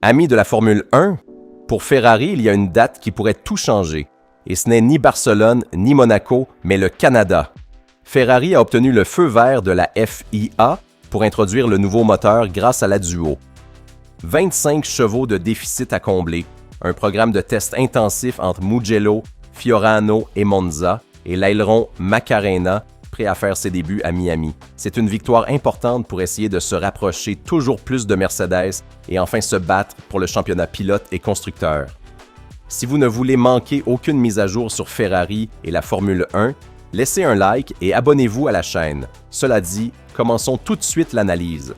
Amis de la Formule 1, pour Ferrari, il y a une date qui pourrait tout changer. Et ce n'est ni Barcelone ni Monaco, mais le Canada. Ferrari a obtenu le feu vert de la FIA pour introduire le nouveau moteur grâce à la Duo. 25 chevaux de déficit à combler, un programme de test intensif entre Mugello, Fiorano et Monza, et l'aileron Macarena, prêt à faire ses débuts à Miami. C'est une victoire importante pour essayer de se rapprocher toujours plus de Mercedes et enfin se battre pour le championnat pilote et constructeur. Si vous ne voulez manquer aucune mise à jour sur Ferrari et la Formule 1, laissez un like et abonnez-vous à la chaîne. Cela dit, commençons tout de suite l'analyse.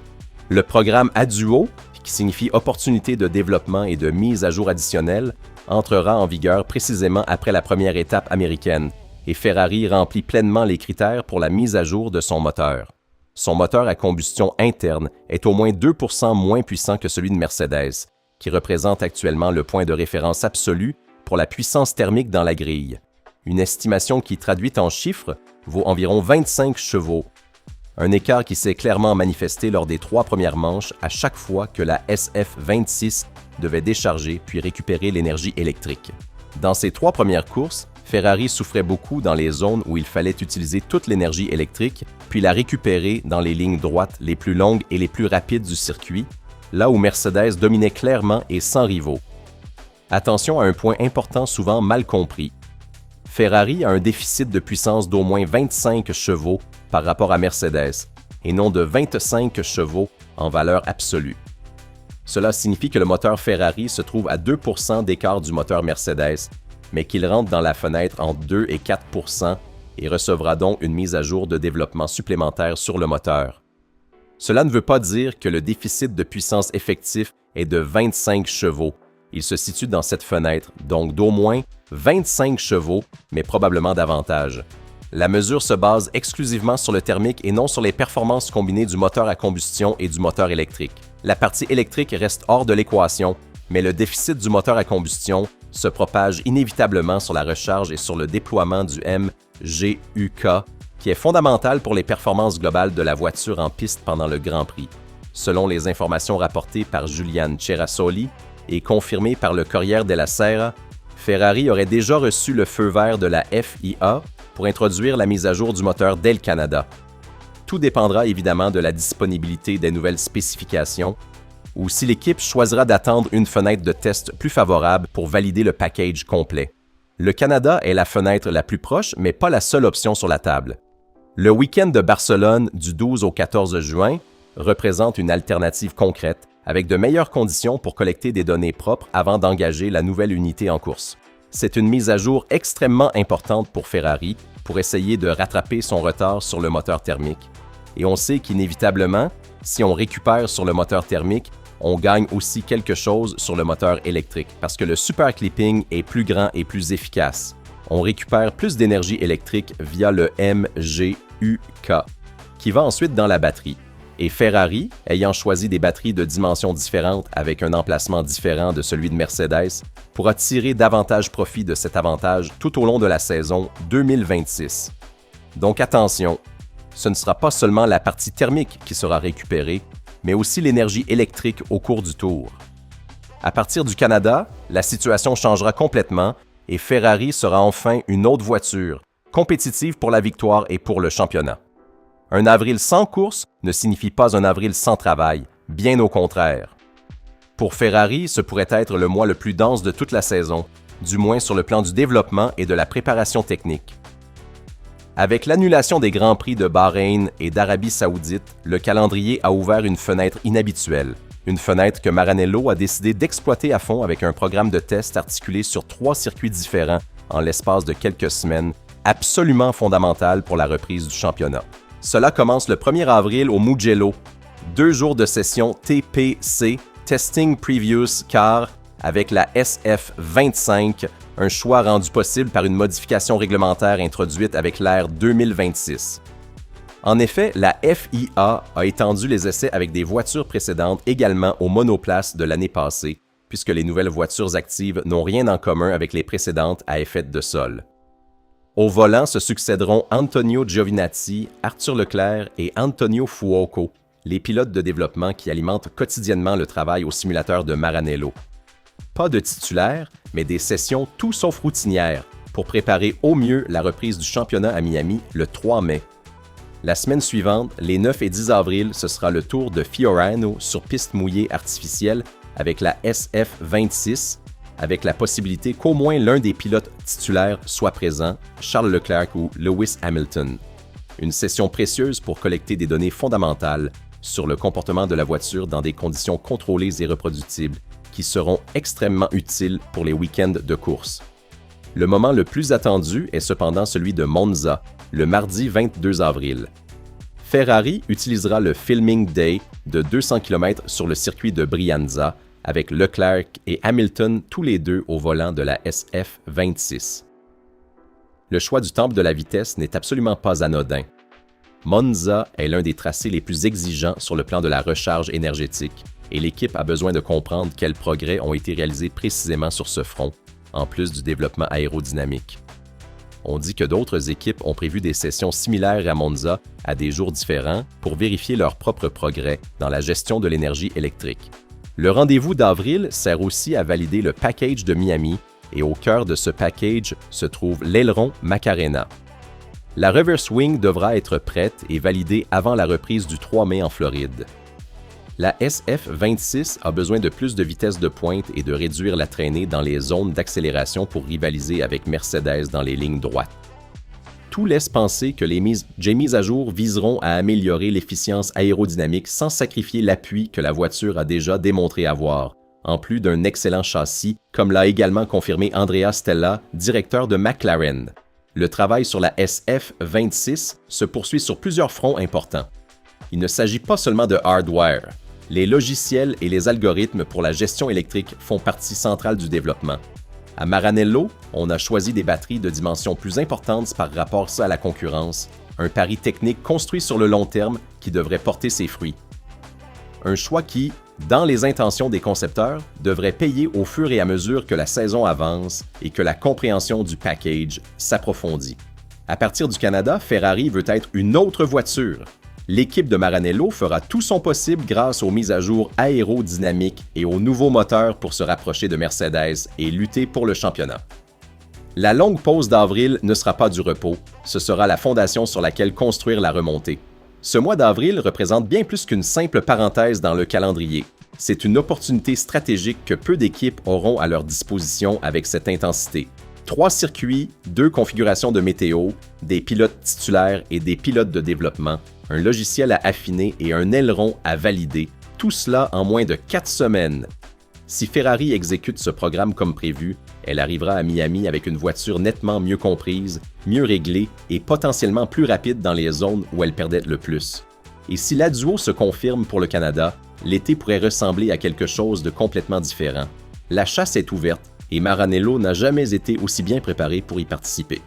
Le programme ADUO, qui signifie opportunité de développement et de mise à jour additionnelle, entrera en vigueur précisément après la première étape américaine, et Ferrari remplit pleinement les critères pour la mise à jour de son moteur. Son moteur à combustion interne est au moins 2% moins puissant que celui de Mercedes, qui représente actuellement le point de référence absolu pour la puissance thermique dans la grille. Une estimation qui, traduite en chiffres, vaut environ 25 chevaux. Un écart qui s'est clairement manifesté lors des 3 premières manches à chaque fois que la SF26 devait décharger puis récupérer l'énergie électrique. Dans ces 3 premières courses, Ferrari souffrait beaucoup dans les zones où il fallait utiliser toute l'énergie électrique puis la récupérer dans les lignes droites les plus longues et les plus rapides du circuit, là où Mercedes dominait clairement et sans rivaux. Attention à un point important souvent mal compris. Ferrari a un déficit de puissance d'au moins 25 chevaux par rapport à Mercedes, et non de 25 chevaux en valeur absolue. Cela signifie que le moteur Ferrari se trouve à 2% d'écart du moteur Mercedes, mais qu'il rentre dans la fenêtre entre 2 et 4% et recevra donc une mise à jour de développement supplémentaire sur le moteur. Cela ne veut pas dire que le déficit de puissance effectif est de 25 chevaux. Il se situe dans cette fenêtre, donc d'au moins 25 chevaux, mais probablement davantage. La mesure se base exclusivement sur le thermique et non sur les performances combinées du moteur à combustion et du moteur électrique. La partie électrique reste hors de l'équation, mais le déficit du moteur à combustion se propage inévitablement sur la recharge et sur le déploiement du MGUK, qui est fondamental pour les performances globales de la voiture en piste pendant le Grand Prix. Selon les informations rapportées par Julian Cerasoli et confirmées par le Corriere della Sera, Ferrari aurait déjà reçu le feu vert de la FIA pour introduire la mise à jour du moteur dès le Canada. Tout dépendra évidemment de la disponibilité des nouvelles spécifications ou si l'équipe choisira d'attendre une fenêtre de test plus favorable pour valider le package complet. Le Canada est la fenêtre la plus proche, mais pas la seule option sur la table. Le week-end de Barcelone du 12 au 14 juin représente une alternative concrète avec de meilleures conditions pour collecter des données propres avant d'engager la nouvelle unité en course. C'est une mise à jour extrêmement importante pour Ferrari pour essayer de rattraper son retard sur le moteur thermique. Et on sait qu'inévitablement, si on récupère sur le moteur thermique, on gagne aussi quelque chose sur le moteur électrique parce que le super clipping est plus grand et plus efficace. On récupère plus d'énergie électrique via le MGUK, qui va ensuite dans la batterie. Et Ferrari, ayant choisi des batteries de dimensions différentes avec un emplacement différent de celui de Mercedes, pourra tirer davantage profit de cet avantage tout au long de la saison 2026. Donc attention, ce ne sera pas seulement la partie thermique qui sera récupérée, mais aussi l'énergie électrique au cours du tour. À partir du Canada, la situation changera complètement et Ferrari sera enfin une autre voiture, compétitive pour la victoire et pour le championnat. Un avril sans course ne signifie pas un avril sans travail, bien au contraire. Pour Ferrari, ce pourrait être le mois le plus dense de toute la saison, du moins sur le plan du développement et de la préparation technique. Avec l'annulation des Grands Prix de Bahreïn et d'Arabie Saoudite, le calendrier a ouvert une fenêtre inhabituelle. Une fenêtre que Maranello a décidé d'exploiter à fond avec un programme de test articulé sur 3 circuits différents en l'espace de quelques semaines, absolument fondamental pour la reprise du championnat. Cela commence le 1er avril au Mugello, 2 jours de session TPC, Testing Previous Car, avec la SF25, un choix rendu possible par une modification réglementaire introduite avec l'ère 2026. En effet, la FIA a étendu les essais avec des voitures précédentes également aux monoplaces de l'année passée, puisque les nouvelles voitures actives n'ont rien en commun avec les précédentes à effet de sol. Au volant se succéderont Antonio Giovinazzi, Arthur Leclerc et Antonio Fuoco. les pilotes de développement qui alimentent quotidiennement le travail au simulateur de Maranello. Pas de titulaire, mais des sessions tout sauf routinières pour préparer au mieux la reprise du championnat à Miami le 3 mai. La semaine suivante, les 9 et 10 avril, ce sera le tour de Fiorano sur piste mouillée artificielle avec la SF26, avec la possibilité qu'au moins l'un des pilotes titulaires soit présent, Charles Leclerc ou Lewis Hamilton. Une session précieuse pour collecter des données fondamentales sur le comportement de la voiture dans des conditions contrôlées et reproductibles qui seront extrêmement utiles pour les week-ends de course. Le moment le plus attendu est cependant celui de Monza, le mardi 22 avril. Ferrari utilisera le Filming Day de 200 km sur le circuit de Brianza avec Leclerc et Hamilton tous les deux au volant de la SF26. Le choix du temple de la vitesse n'est absolument pas anodin. Monza est l'un des tracés les plus exigeants sur le plan de la recharge énergétique et l'équipe a besoin de comprendre quels progrès ont été réalisés précisément sur ce front, en plus du développement aérodynamique. On dit que d'autres équipes ont prévu des sessions similaires à Monza à des jours différents pour vérifier leurs propres progrès dans la gestion de l'énergie électrique. Le rendez-vous d'avril sert aussi à valider le package de Miami et au cœur de ce package se trouve l'aileron Macarena. La reverse wing devra être prête et validée avant la reprise du 3 mai en Floride. La SF26 a besoin de plus de vitesse de pointe et de réduire la traînée dans les zones d'accélération pour rivaliser avec Mercedes dans les lignes droites. Tout laisse penser que les mises à jour viseront à améliorer l'efficience aérodynamique sans sacrifier l'appui que la voiture a déjà démontré avoir, en plus d'un excellent châssis, comme l'a également confirmé Andrea Stella, directeur de McLaren. Le travail sur la SF26 se poursuit sur plusieurs fronts importants. Il ne s'agit pas seulement de hardware. Les logiciels et les algorithmes pour la gestion électrique font partie centrale du développement. À Maranello, on a choisi des batteries de dimensions plus importantes par rapport à la concurrence, un pari technique construit sur le long terme qui devrait porter ses fruits. Un choix qui, dans les intentions des concepteurs, devrait payer au fur et à mesure que la saison avance et que la compréhension du package s'approfondit. À partir du Canada, Ferrari veut être une autre voiture. L'équipe de Maranello fera tout son possible grâce aux mises à jour aérodynamiques et aux nouveaux moteurs pour se rapprocher de Mercedes et lutter pour le championnat. La longue pause d'avril ne sera pas du repos, ce sera la fondation sur laquelle construire la remontée. Ce mois d'avril représente bien plus qu'une simple parenthèse dans le calendrier. C'est une opportunité stratégique que peu d'équipes auront à leur disposition avec cette intensité. 3 circuits, 2 configurations de météo, des pilotes titulaires et des pilotes de développement, un logiciel à affiner et un aileron à valider, tout cela en moins de 4 semaines. Si Ferrari exécute ce programme comme prévu, elle arrivera à Miami avec une voiture nettement mieux comprise, mieux réglée et potentiellement plus rapide dans les zones où elle perdait le plus. Et si la duo se confirme pour le Canada, l'été pourrait ressembler à quelque chose de complètement différent. La chasse est ouverte et Maranello n'a jamais été aussi bien préparé pour y participer.